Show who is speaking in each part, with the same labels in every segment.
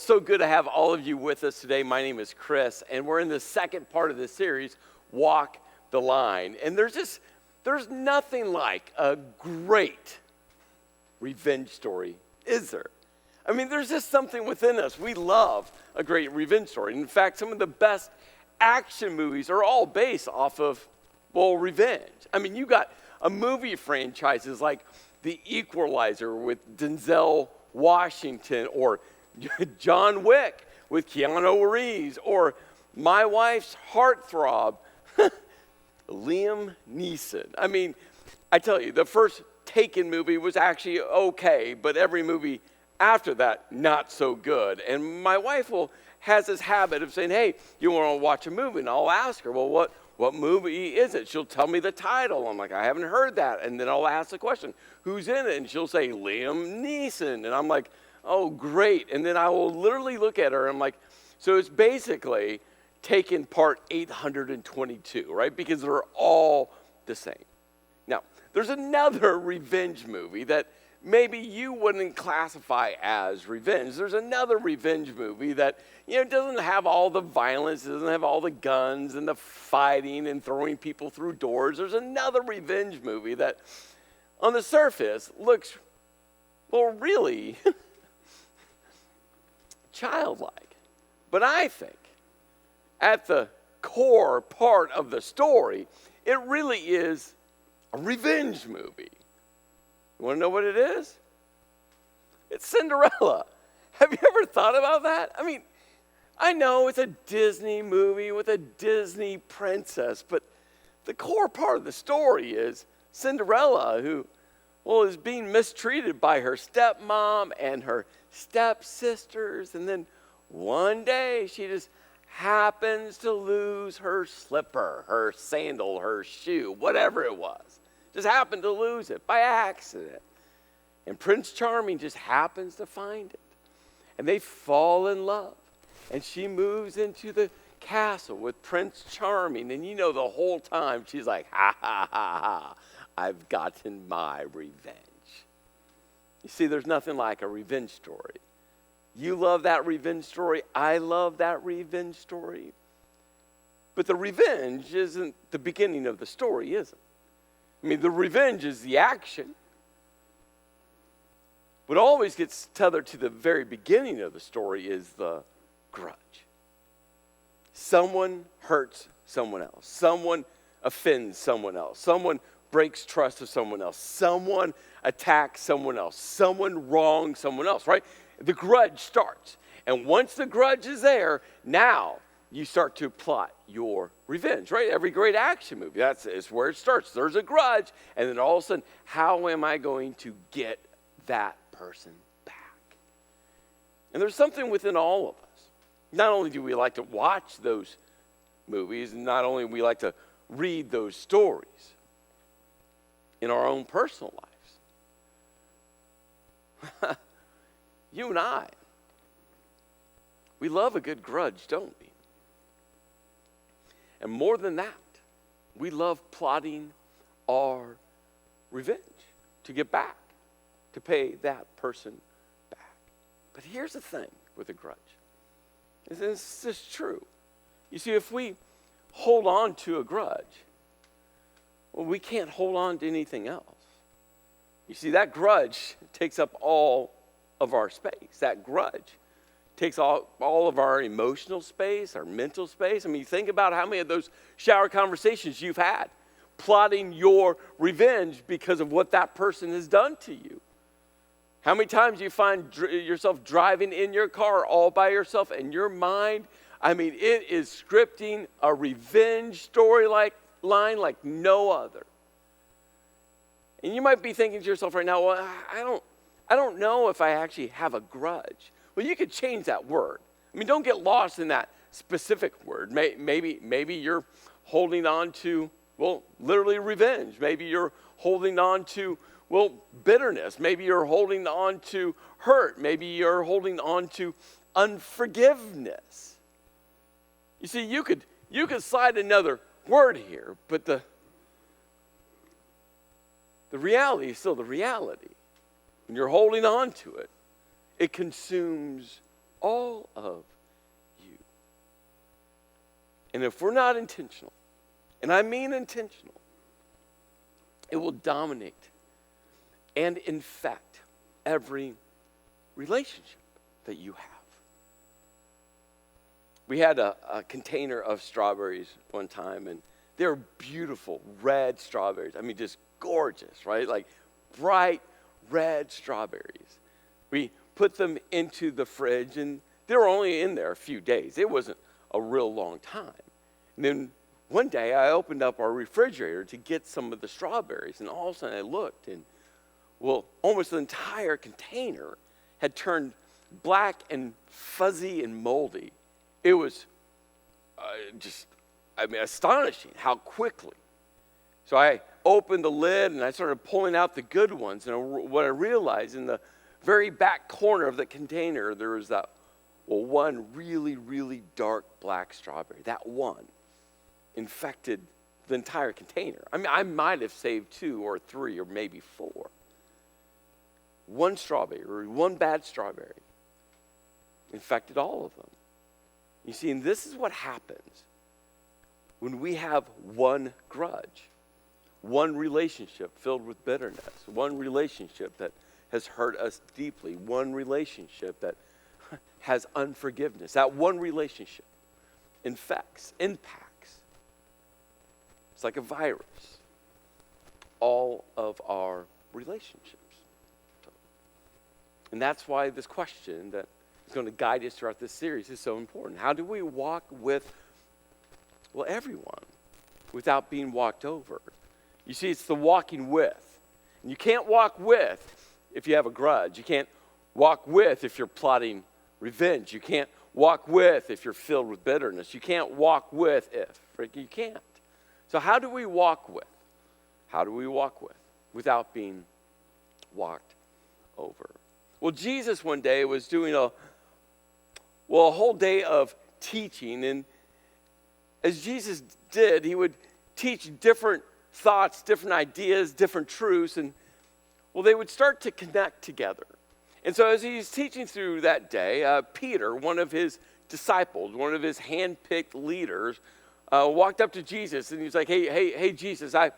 Speaker 1: so good to have all of you with us today. My name is Chris, and we're in the second part of this series, Walk the Line. And there's nothing like a great revenge story, is there? I mean, there's just something within us. We love a great revenge story. In fact, some of the best action movies are all based off of, revenge. I mean, you got a movie franchises like The Equalizer with Denzel Washington, or John Wick with Keanu Reeves, or My Wife's Heartthrob, Liam Neeson. I mean, I tell you, the first Taken movie was actually okay, but every movie after that, not so good. And my wife has this habit of saying, hey, you want to watch a movie? And I'll ask her, well, what movie is it? She'll tell me the title. I'm like, I haven't heard that. And then I'll ask the question, who's in it? And she'll say, Liam Neeson. And I'm like, oh, great. And then I will literally look at her and I'm like, so it's basically Taken part 822, right? Because they're all the same. Now, there's another revenge movie that maybe you wouldn't classify as revenge. There's another revenge movie that, doesn't have all the violence, doesn't have all the guns and the fighting and throwing people through doors. There's another revenge movie that, on the surface, looks, really childlike. But I think at the core part of the story, it really is a revenge movie. You want to know what it is? It's Cinderella. Have you ever thought about that? I mean, I know it's a Disney movie with a Disney princess, but the core part of the story is Cinderella, who, is being mistreated by her stepmom and her stepsisters, and then one day she just happens to lose her slipper, her sandal, her shoe, whatever it was. Just happened to lose it by accident. And Prince Charming just happens to find it. And they fall in love. And she moves into the castle with Prince Charming. And the whole time she's like, ha, ha, ha, ha, I've gotten my revenge. You see, there's nothing like a revenge story. You love that revenge story. I love that revenge story. But the revenge isn't the beginning of the story, is it? I mean, the revenge is the action. What always gets tethered to the very beginning of the story is the grudge. Someone hurts someone else. Someone offends someone else. Someone breaks trust of someone else. Someone attacks someone else. Someone wrongs someone else, right? The grudge starts. And once the grudge is there, now you start to plot your revenge, right? Every great action movie, is where it starts. There's a grudge, and then all of a sudden, how am I going to get that person back? And there's something within all of us. Not only do we like to watch those movies, and not only do we like to read those stories in our own personal lives. You and I, we love a good grudge, don't we? And more than that, we love plotting our revenge to get back, to pay that person back. But here's the thing with a grudge. It's just true. You see, if we hold on to a grudge, we can't hold on to anything else. You see, that grudge takes up all of our space. That grudge takes all of our emotional space, our mental space. I mean, think about how many of those shower conversations you've had, plotting your revenge because of what that person has done to you. How many times you find yourself driving in your car all by yourself, and your mind, it is scripting a revenge storyline like no other. And you might be thinking to yourself right now, I don't know if I actually have a grudge. Well, you could change that word. Don't get lost in that specific word. Maybe you're holding on to, literally revenge. Maybe you're holding on to, bitterness. Maybe you're holding on to hurt. Maybe you're holding on to unforgiveness. You see, you could slide another word here, but the reality is still the reality. When you're holding on to it, it consumes all of you. And if we're not intentional, and I mean intentional, it will dominate and infect every relationship that you have. We had a container of strawberries one time, and they're beautiful red strawberries. I mean, just gorgeous, right? Like bright red strawberries. We put them into the fridge, and they were only in there a few days. It wasn't a real long time. And then one day I opened up our refrigerator to get some of the strawberries, and all of a sudden I looked, and well, almost the entire container had turned black and fuzzy and moldy. It was astonishing how quickly. So I opened the lid and I started pulling out the good ones. And what I realized, in the very back corner of the container, there was one really, really dark black strawberry. That one infected the entire container. I mean, I might have saved 2 or 3 or maybe 4. One strawberry or one bad strawberry infected all of them. You see, and this is what happens when we have one grudge, one relationship filled with bitterness, one relationship that has hurt us deeply, one relationship that has unforgiveness. That one relationship impacts. It's like a virus. All of our relationships. And that's why this question that is going to guide us throughout this series is so important. How do we walk with, everyone without being walked over? You see, it's the walking with. And you can't walk with if you have a grudge. You can't walk with if you're plotting revenge. You can't walk with if you're filled with bitterness. You can't walk with you can't. So how do we walk with? How do we walk without being walked over? Well, Jesus one day was doing a whole day of teaching, and as Jesus did, he would teach different thoughts, different ideas, different truths, and they would start to connect together. And so as he's teaching through that day, Peter, one of his disciples, one of his hand-picked leaders, walked up to Jesus, and he's like, hey, Jesus, I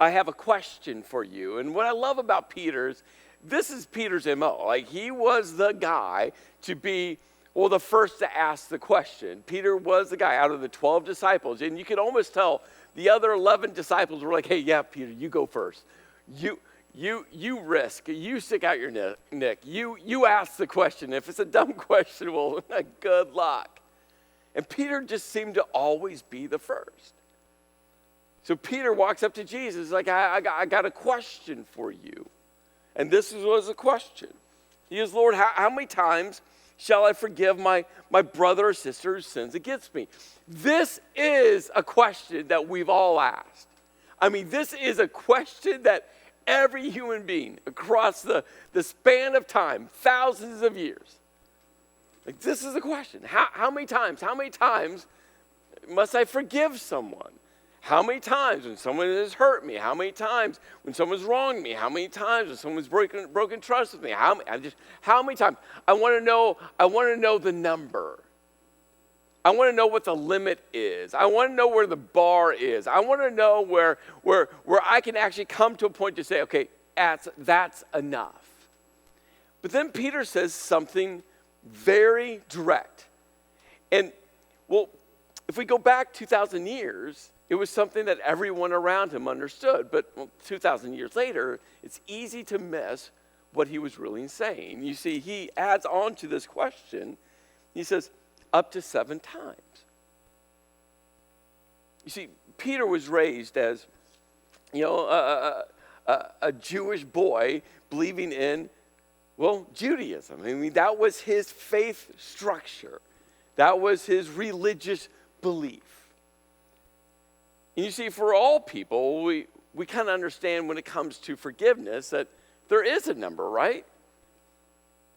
Speaker 1: have a question for you. And what I love about Peter is, this is Peter's MO. Like, he was the guy to be, the first to ask the question. Peter was the guy out of the 12 disciples. And you could almost tell the other 11 disciples were like, hey, yeah, Peter, you go first. You risk. You stick out your neck. You ask the question. If it's a dumb question, good luck. And Peter just seemed to always be the first. So Peter walks up to Jesus like, I got a question for you. And this was a question. He goes, Lord, how many times shall I forgive my brother or sister who sins against me? This is a question that we've all asked. I mean, this is a question that every human being across the span of time, thousands of years, like, this is the question. How many times must I forgive someone? How many times when someone has hurt me? How many times when someone's wronged me? How many times when someone's broken trust with me? How many times? I want to know the number. I want to know what the limit is. I want to know where the bar is. I want to know where I can actually come to a point to say, okay, that's enough. But then Peter says something very direct. And, if we go back 2,000 years, it was something that everyone around him understood. But 2,000 years later, it's easy to miss what he was really saying. You see, he adds on to this question. He says, up to 7 times. You see, Peter was raised as, a Jewish boy believing in, Judaism. I mean, that was his faith structure. That was his religious belief. And you see, for all people, we kind of understand when it comes to forgiveness that there is a number, right?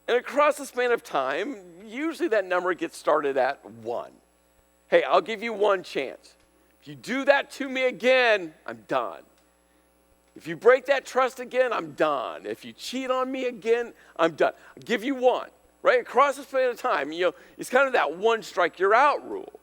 Speaker 1: And across the span of time, usually that number gets started at 1. Hey, I'll give you 1 chance. If you do that to me again, I'm done. If you break that trust again, I'm done. If you cheat on me again, I'm done. I'll give you 1. right? Across the span of time, it's kind of that one strike, you're out rule.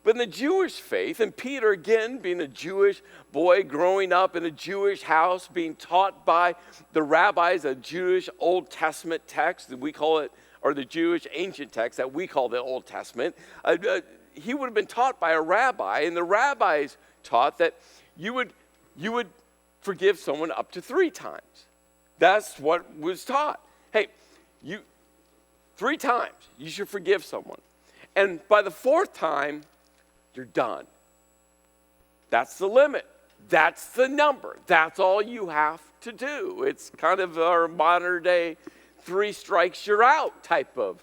Speaker 1: But in the Jewish faith, and Peter, again, being a Jewish boy growing up in a Jewish house, being taught by the rabbis, a Jewish Old Testament text that we call it, or the Jewish ancient text that we call the Old Testament, he would have been taught by a rabbi, and the rabbis taught that you would forgive someone up to 3 times. That's what was taught. Hey, 3 times you should forgive someone. And by the 4th time, you're done. That's the limit. That's the number. That's all you have to do. It's kind of our modern day 3 strikes, you're out type of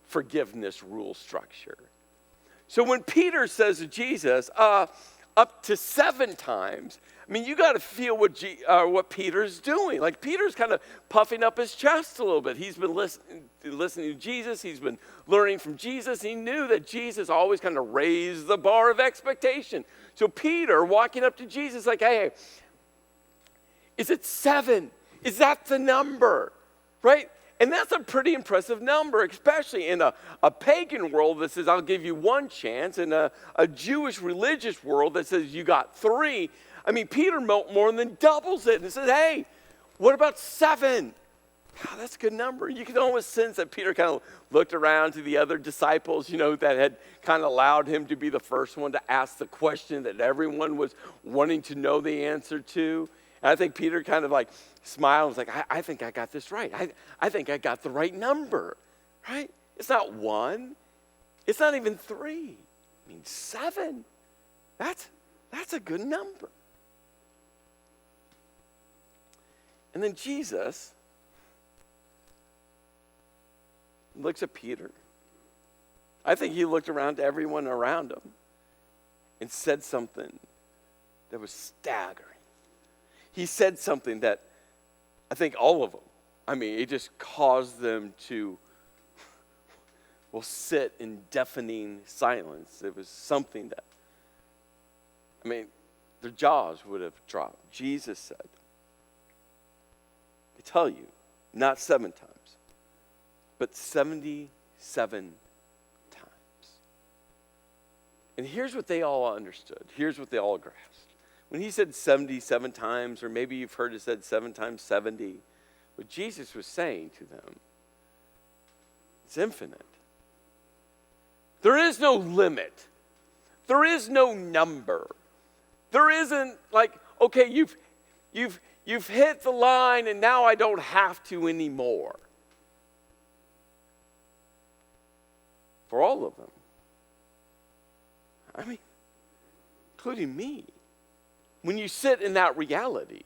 Speaker 1: forgiveness rule structure. So when Peter says to Jesus, up to 7 times, I mean, you got to feel what Peter's doing. Like Peter's kind of puffing up his chest a little bit. He's been listening to Jesus. He's been learning from Jesus. He knew that Jesus always kind of raised the bar of expectation. So Peter walking up to Jesus like, hey, is it 7? Is that the number? Right? And that's a pretty impressive number, especially in a pagan world that says, I'll give you 1 chance, and a Jewish religious world that says you got 3. I mean, Peter more than doubles it and says, hey, what about 7? God, that's a good number. You can almost sense that Peter kind of looked around to the other disciples, that had kind of allowed him to be the first one to ask the question that everyone was wanting to know the answer to. And I think Peter kind of like smiled and was like, I think I got this right. I think I got the right number, right? It's not 1. It's not even 3. I mean, 7. That's a good number. And then Jesus looks at Peter. I think he looked around to everyone around him and said something that was staggering. He said something that I think all of them, it just caused them to, sit in deafening silence. It was something that, their jaws would have dropped. Jesus said, I tell you, not 7 times, but 77 times. And here's what they all understood. Here's what they all grasped. When he said 77 times, or maybe you've heard it said 7 times 70, what Jesus was saying to them, it's infinite. There is no limit. There is no number. There isn't like, okay, you've hit the line and now I don't have to anymore. For all of them. Including me. When you sit in that reality,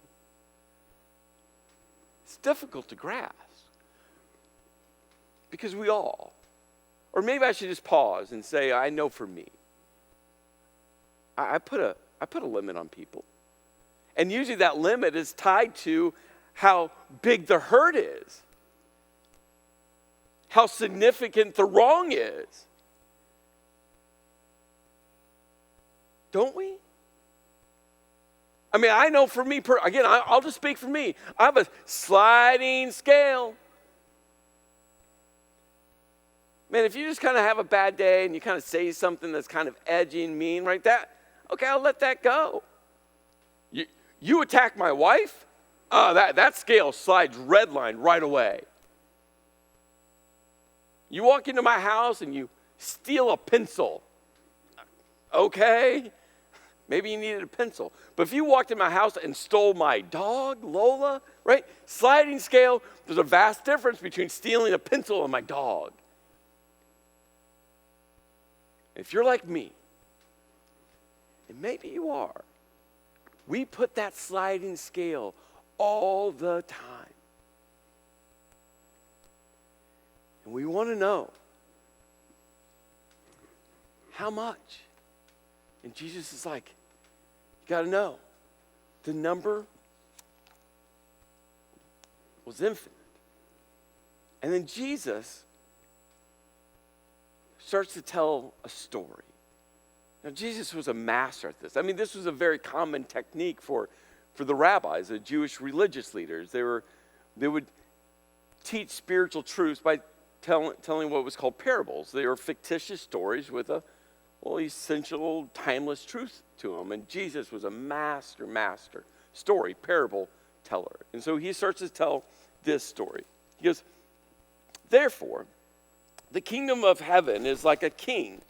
Speaker 1: it's difficult to grasp. Because we all, or maybe I should just pause and say, I know for me, I put a limit on people. And usually that limit is tied to how big the hurt is, how significant the wrong is. Don't we? I know for me, again, I'll just speak for me. I have a sliding scale. Man, if you just kind of have a bad day and you kind of say something that's kind of edgy and mean, right? Okay, I'll let that go. You attack my wife? That scale slides red line right away. You walk into my house and you steal a pencil. Okay, maybe you needed a pencil. But if you walked in my house and stole my dog, Lola, right? Sliding scale, there's a vast difference between stealing a pencil and my dog. If you're like me, and maybe you are, we put that sliding scale all the time. And we want to know how much. And Jesus is like, you got to know. The number was infinite. And then Jesus starts to tell a story. Now, Jesus was a master at this. This was a very common technique for the rabbis, the Jewish religious leaders. They would teach spiritual truths by telling what was called parables. They were fictitious stories with a, essential, timeless truth to them. And Jesus was a master story, parable teller. And so he starts to tell this story. He goes, therefore, the kingdom of heaven is like a king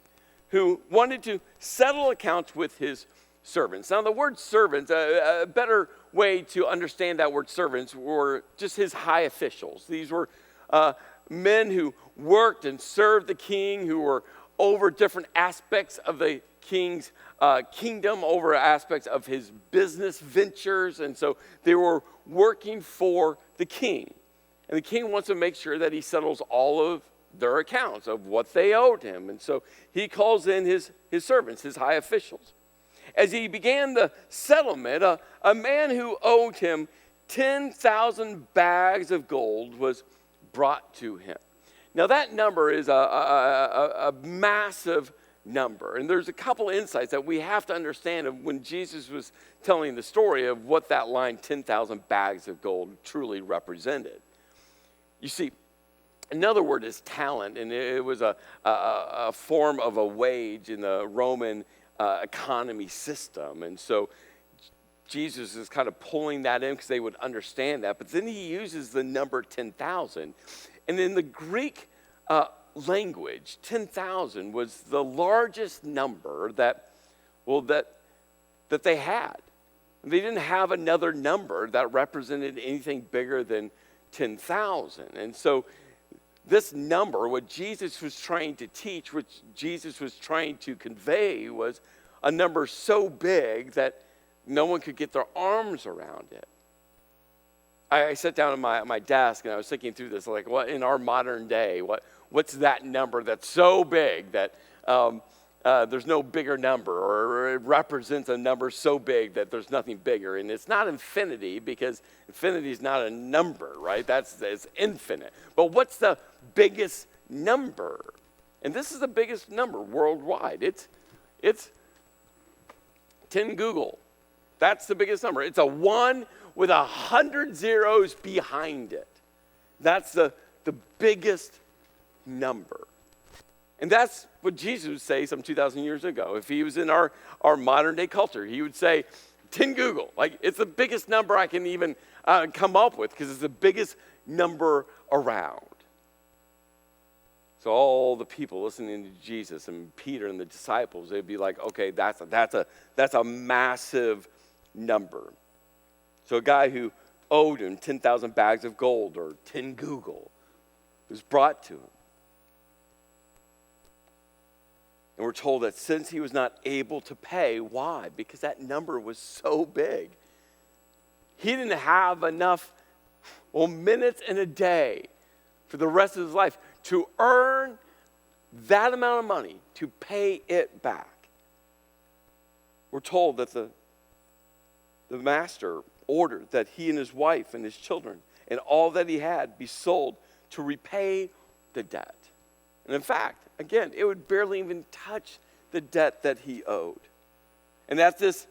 Speaker 1: who wanted to settle accounts with his servants. Now, the word servants, a better way to understand that word servants were just his high officials. These were men who worked and served the king, who were over different aspects of the king's kingdom, over aspects of his business ventures. And so they were working for the king. And the king wants to make sure that he settles all of their accounts of what they owed him. And so he calls in his servants, his high officials. As he began the settlement, a man who owed him 10,000 bags of gold was brought to him. Now that number is a massive number. And there's a couple insights that we have to understand when Jesus was telling the story of what that line 10,000 bags of gold truly represented. You see, another word is talent, and it was a form of a wage in the Roman economy system. And so Jesus is kind of pulling that in because they would understand that. But then he uses the number 10,000. And in the Greek language, 10,000 was the largest number that they had. They didn't have another number that represented anything bigger than 10,000. And so this number, what Jesus was trying to teach, what Jesus was trying to convey, was a number so big that no one could get their arms around it. I sat down at my desk and I was thinking through this, like, what in our modern day, what's that number that's so big that there's no bigger number, or it represents a number so big that there's nothing bigger? And it's not infinity, because infinity is not a number, right? It's infinite. But what's the biggest number? And this is the biggest number worldwide. It's 10 Google. That's the biggest number. It's a 1 with 100 zeros behind it. That's the biggest number. And that's what Jesus would say some 2,000 years ago. If he was in our modern day culture, he would say 10 Google. Like, it's the biggest number I can even come up with, because it's the biggest number around. So all the people listening to Jesus and Peter and the disciples, they'd be like, okay, that's a massive number. So a guy who owed him 10,000 bags of gold, or 10 Google, was brought to him. And we're told that since he was not able to pay, why? Because that number was so big. He didn't have enough, minutes in a day for the rest of his life to earn that amount of money to pay it back. We're told that the master ordered that he and his wife and his children and all that he had be sold to repay the debt. And in fact, again, it would barely even touch the debt that he owed. And at this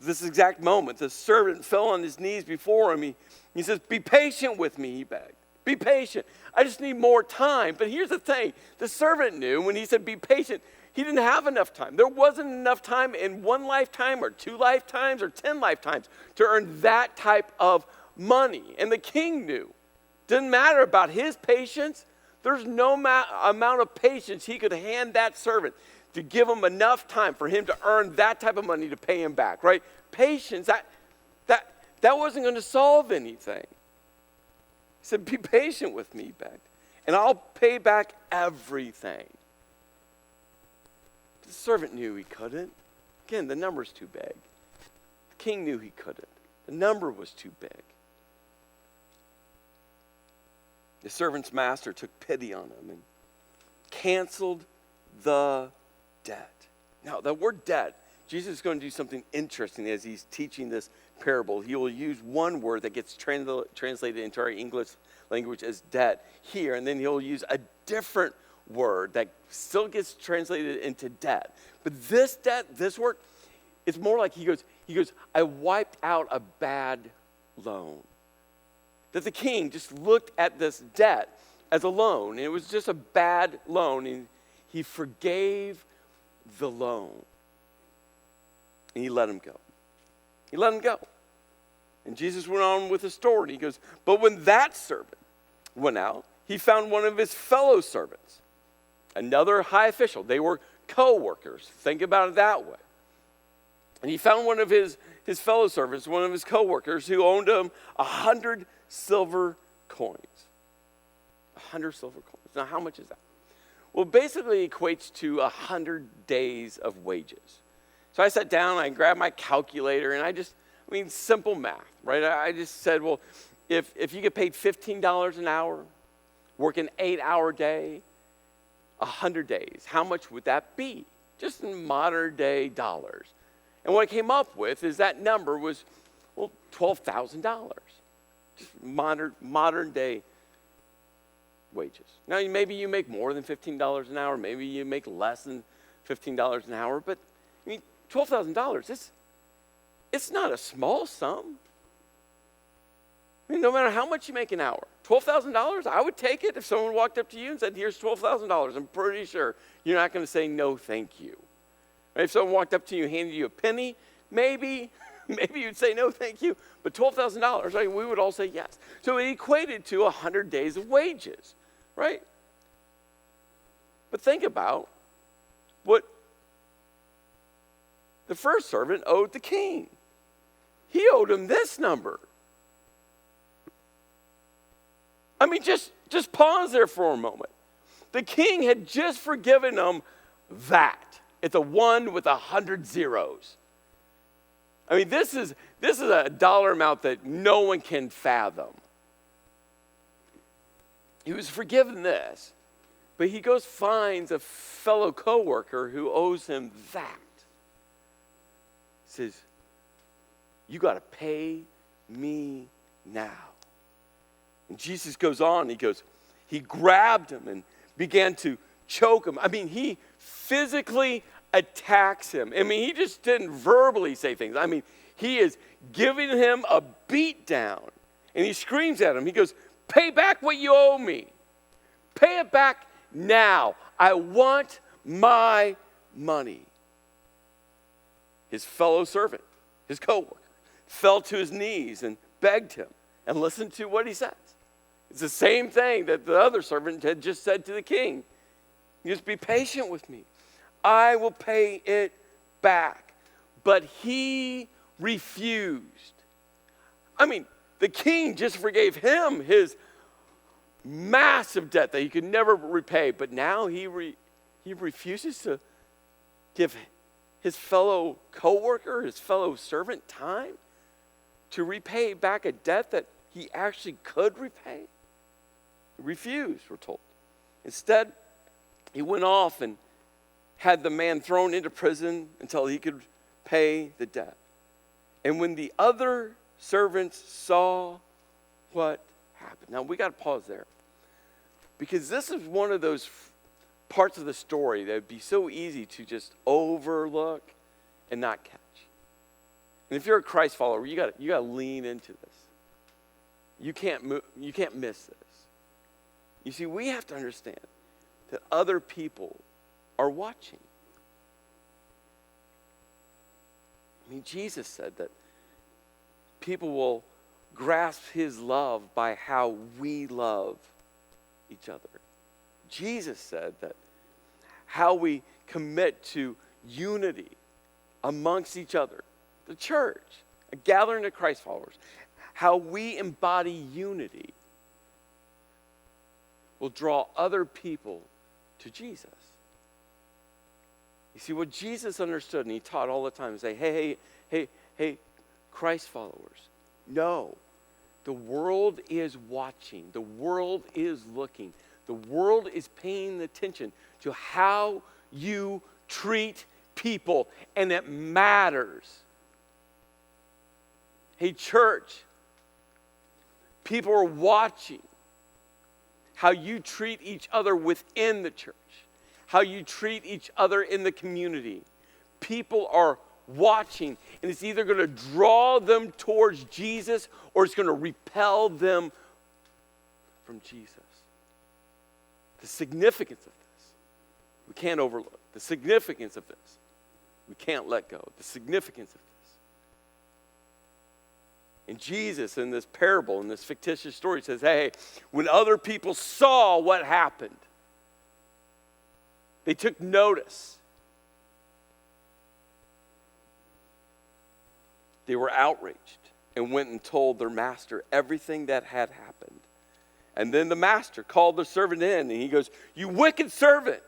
Speaker 1: exact moment, the servant fell on his knees before him. He says, "Be patient with me," he begged. "Be patient. I just need more time." But here's the thing. The servant knew when he said, "Be patient," he didn't have enough time. There wasn't enough time in one lifetime or 2 lifetimes or 10 lifetimes to earn that type of money. And the king knew. Didn't matter about his patience. There's no amount of patience he could hand that servant to give him enough time for him to earn that type of money to pay him back, right? Patience, that wasn't going to solve anything. He said, "Be patient with me," he begged, "and I'll pay back everything." The servant knew he couldn't. Again, the number's too big. The king knew he couldn't. The number was too big. The servant's master took pity on him and canceled the debt. Now, the word debt, Jesus is going to do something interesting as he's teaching this parable. He will use one word that gets translated into our English language as debt here, and then he'll use a different word that still gets translated into debt. But this debt, this word, it's more like he goes, "I wiped out a bad loan." that the king just looked at this debt as a loan. And it was just a bad loan, and he forgave the loan. And he let him go. He let him go. And Jesus went on with the story. He goes, but when that servant went out, he found one of his fellow servants, another high official. They were co-workers. Think about it that way. And he found one of his fellow servants, one of his co-workers, who owed him 100 silver coins. 100 silver coins. Now, how much is that? Well, basically it equates to 100 days of wages. So I sat down, I grabbed my calculator, and simple math, right? I just said, well, if you get paid $15 an hour, work an 8-hour day, 100 days, how much would that be? Just in modern day dollars. And what I came up with is that number was, well, $12,000. Just modern day wages. Now, maybe you make more than $15 an hour. Maybe you make less than $15 an hour. But, $12,000, it's not a small sum. No matter how much you make an hour, $12,000, I would take it if someone walked up to you and said, here's $12,000. I'm pretty sure you're not going to say no, thank you. Right? If someone walked up to you and handed you a penny, maybe you'd say no, thank you. But $12,000, right, we would all say yes. So it equated to 100 days of wages, right? But think about what the first servant owed the king. He owed him this number. Just pause there for a moment. The king had just forgiven him that. It's a 1 with 100 zeros. This is a dollar amount that no one can fathom. He was forgiven this, but he goes finds a fellow co-worker who owes him that. He says, you got to pay me now. And Jesus goes on, he grabbed him and began to choke him. He physically attacks him. He just didn't verbally say things. He is giving him a beat down. And he screams at him. He goes, pay back what you owe me. Pay it back now. I want my money. His fellow servant, his co-worker, fell to his knees and begged him. And listen to what he says. It's the same thing that the other servant had just said to the king. Just be patient with me. I will pay it back. But he refused. The king just forgave him his massive debt that he could never repay. But now he refuses to give his fellow co-worker, his fellow servant time to repay back a debt that he actually could repay. He refused, we're told. Instead, he went off and had the man thrown into prison until he could pay the debt. And when the other servants saw what happened. Now, we got to pause there. Because this is one of those parts of the story that would be so easy to just overlook and not catch. And if you're a Christ follower, you got to lean into this. You can't miss this. You see, we have to understand that other people are watching. Jesus said that people will grasp his love by how we love each other. Jesus said that how we commit to unity amongst each other, the church, a gathering of Christ followers, how we embody unity will draw other people to Jesus. You see, what Jesus understood, and he taught all the time, say, hey, Christ followers, no, the world is watching. The world is looking. The world is paying attention to how you treat people, and it matters. Hey, church, people are watching how you treat each other within the church, how you treat each other in the community. People are watching, and it's either going to draw them towards Jesus or it's going to repel them from Jesus. The significance of this, we can't overlook. The significance of this, we can't let go. The significance of this. And Jesus, in this parable, in this fictitious story, says, hey, when other people saw what happened, they took notice. They were outraged and went and told their master everything that had happened. And then the master called the servant in, and he goes, you wicked servant,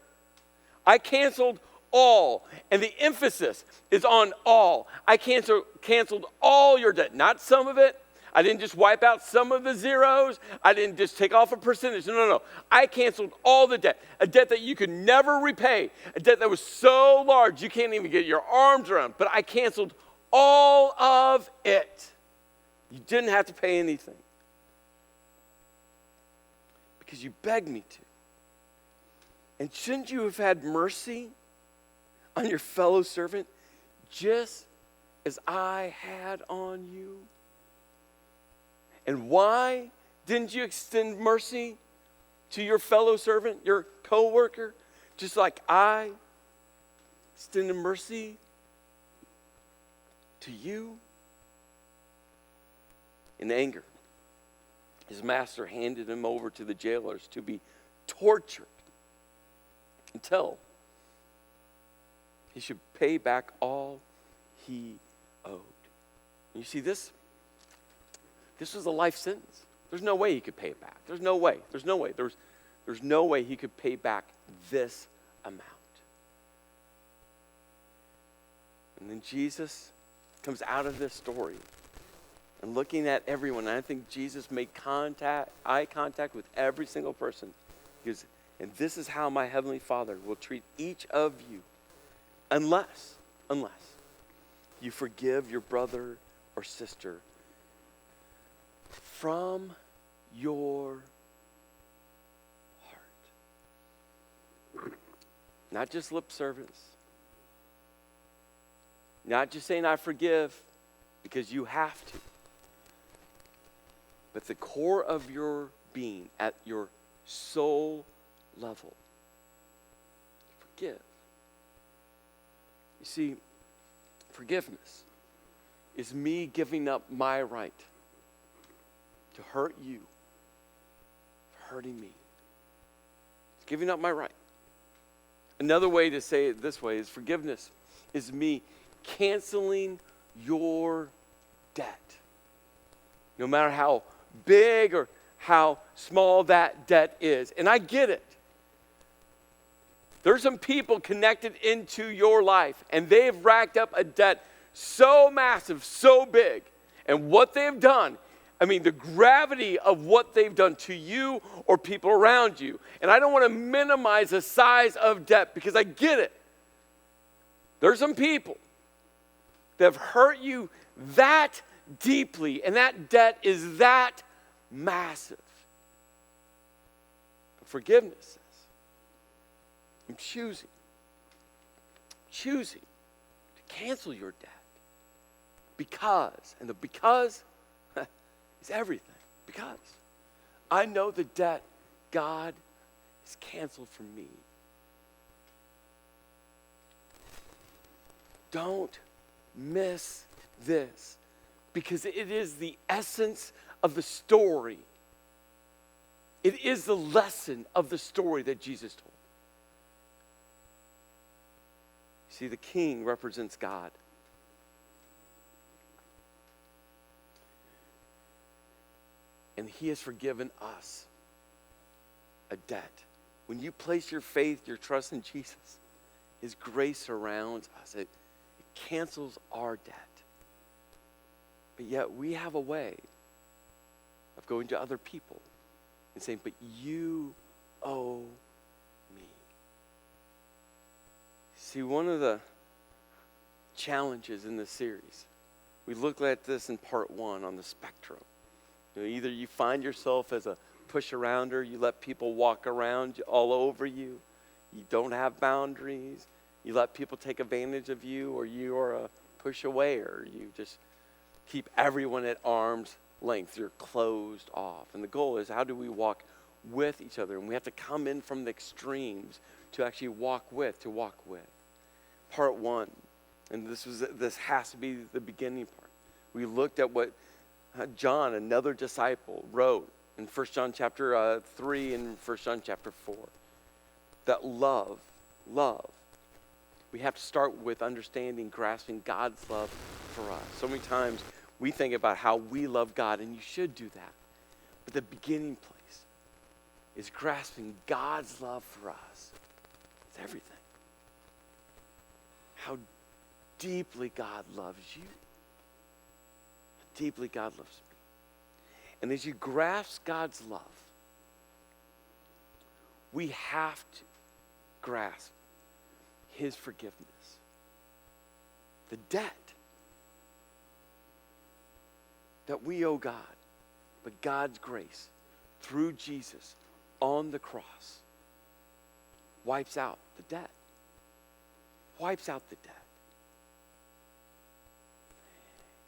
Speaker 1: I canceled all. And the emphasis is on all. I canceled all your debt, not some of it. I didn't just wipe out some of the zeros. I didn't just take off a percentage. No. I canceled all the debt, a debt that you could never repay, a debt that was so large you can't even get your arms around. But I canceled all of it. You didn't have to pay anything because you begged me to. And shouldn't you have had mercy on your fellow servant just as I had on you? And why didn't you extend mercy to your fellow servant, your co-worker, just like I extended mercy to you? In anger, his master handed him over to the jailers to be tortured until he should pay back all he owed. And you see, this was a life sentence. There's no way he could pay it back. There's no way. There's no way he could pay back this amount. And then Jesus comes out of this story and looking at everyone. And I think Jesus made eye contact with every single person. Because, and this is how my heavenly Father will treat each of you unless you forgive your brother or sister from your heart. Not just lip service. Not just saying I forgive because you have to. But the core of your being, at your soul level, forgive. You see, forgiveness is me giving up my right to hurt you for hurting me. It's giving up my right. Another way to say it this way is forgiveness is me canceling your debt. No matter how big or how small that debt is. And I get it. There's some people connected into your life, and they've racked up a debt so massive, so big. And what they've done, I mean, the gravity of what they've done to you or people around you. And I don't want to minimize the size of debt because I get it. There's some people that have hurt you that deeply, and that debt is that massive. But forgiveness says, I'm choosing to cancel your debt because, and the because is everything, because I know the debt God has canceled for me. Don't miss this, because it is the essence of the story. It is the lesson of the story that Jesus told. See, the king represents God. And he has forgiven us a debt. When you place your faith, your trust in Jesus, his grace surrounds us. It cancels our debt. But yet we have a way of going to other people and saying, but you owe me. See, one of the challenges in this series, we looked at this in part 1 on the spectrum. You know, either you find yourself as a push-arounder, you let people walk around all over you, you don't have boundaries, you let people take advantage of you, or you are a push away, or you just keep everyone at arm's length. You're closed off. And the goal is, how do we walk with each other? And we have to come in from the extremes to actually walk with. Part one, and this has to be the beginning part. We looked at what John, another disciple, wrote in 1 John chapter 3 and 1 John chapter 4. That love, we have to start with understanding, grasping God's love for us. So many times we think about how we love God, and you should do that. But the beginning place is grasping God's love for us. It's everything. How deeply God loves you. How deeply God loves me. And as you grasp God's love, we have to grasp his forgiveness. The debt that we owe God, but God's grace through Jesus on the cross wipes out the debt. Wipes out the debt.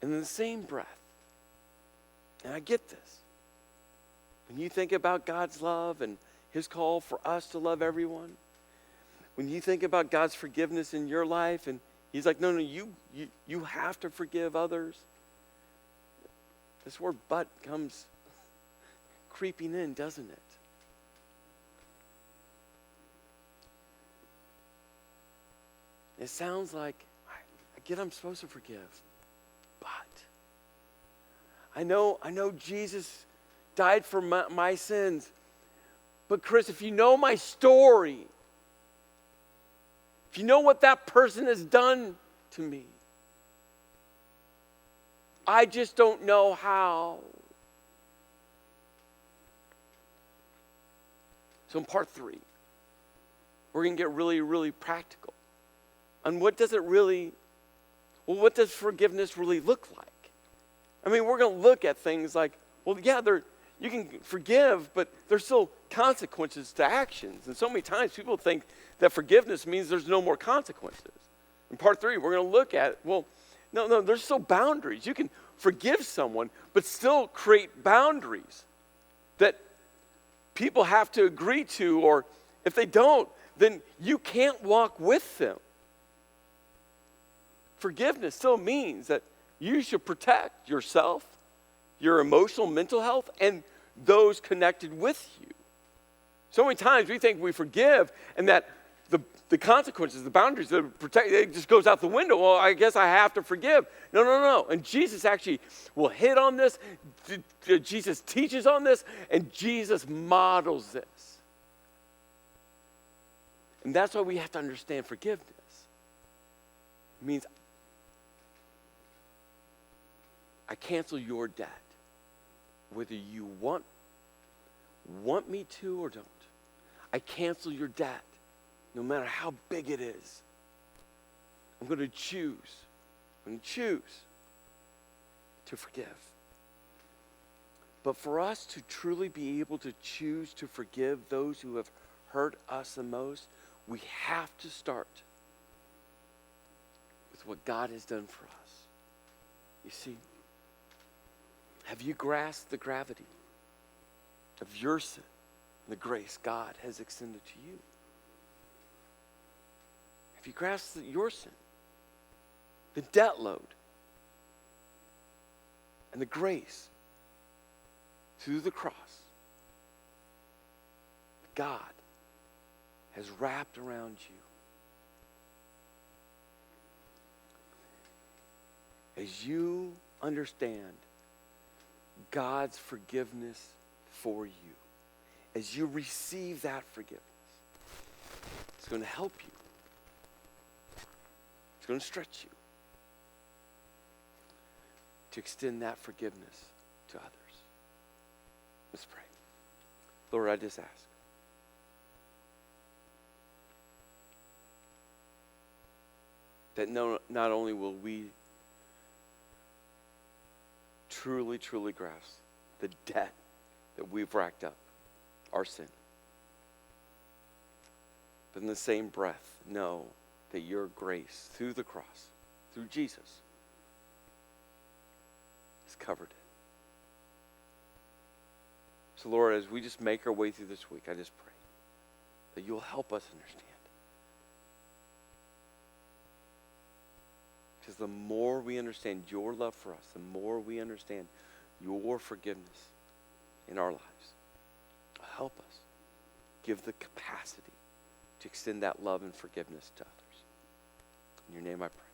Speaker 1: And in the same breath, and I get this, when you think about God's love and his call for us to love everyone, when you think about God's forgiveness in your life, and he's like, no, you have to forgive others. This word "but" comes creeping in, doesn't it? It sounds like, I get I'm supposed to forgive, but I know Jesus died for my sins. But Chris, if you know my story, if you know what that person has done to me, I just don't know how. So in part 3, we're going to get really, really practical on what does forgiveness really look like? I mean, we're going to look at things like, well, yeah, you can forgive, but there's still consequences to actions. And so many times people think that forgiveness means there's no more consequences. In part 3, we're going to look at, well, no, there's still boundaries. You can forgive someone, but still create boundaries that people have to agree to, or if they don't, then you can't walk with them. Forgiveness still means that you should protect yourself, your emotional, mental health, and those connected with you. So many times we think we forgive and that the consequences, the boundaries, it just goes out the window. Well, I guess I have to forgive. No. And Jesus actually will hit on this. Jesus teaches on this, and Jesus models this. And that's why we have to understand forgiveness. It means I cancel your debt, whether you want me to or don't. I cancel your debt, no matter how big it is. I'm going to choose to forgive. But for us to truly be able to choose to forgive those who have hurt us the most, we have to start with what God has done for us. You see, have you grasped the gravity of your sin and the grace God has extended to you? Have you grasped your sin, the debt load, and the grace through the cross that God has wrapped around you? As you understand God's forgiveness for you, as you receive that forgiveness, it's going to help you. It's going to stretch you to extend that forgiveness to others. Let's pray. Lord, I just ask that not only will we truly, truly grasp the debt that we've racked up, our sin, but in the same breath know that your grace through the cross, through Jesus has covered it. So Lord, as we just make our way through this week, I just pray that you'll help us understand. Because the more we understand your love for us, the more we understand your forgiveness in our lives, help us. Give the capacity to extend that love and forgiveness to others. In your name I pray.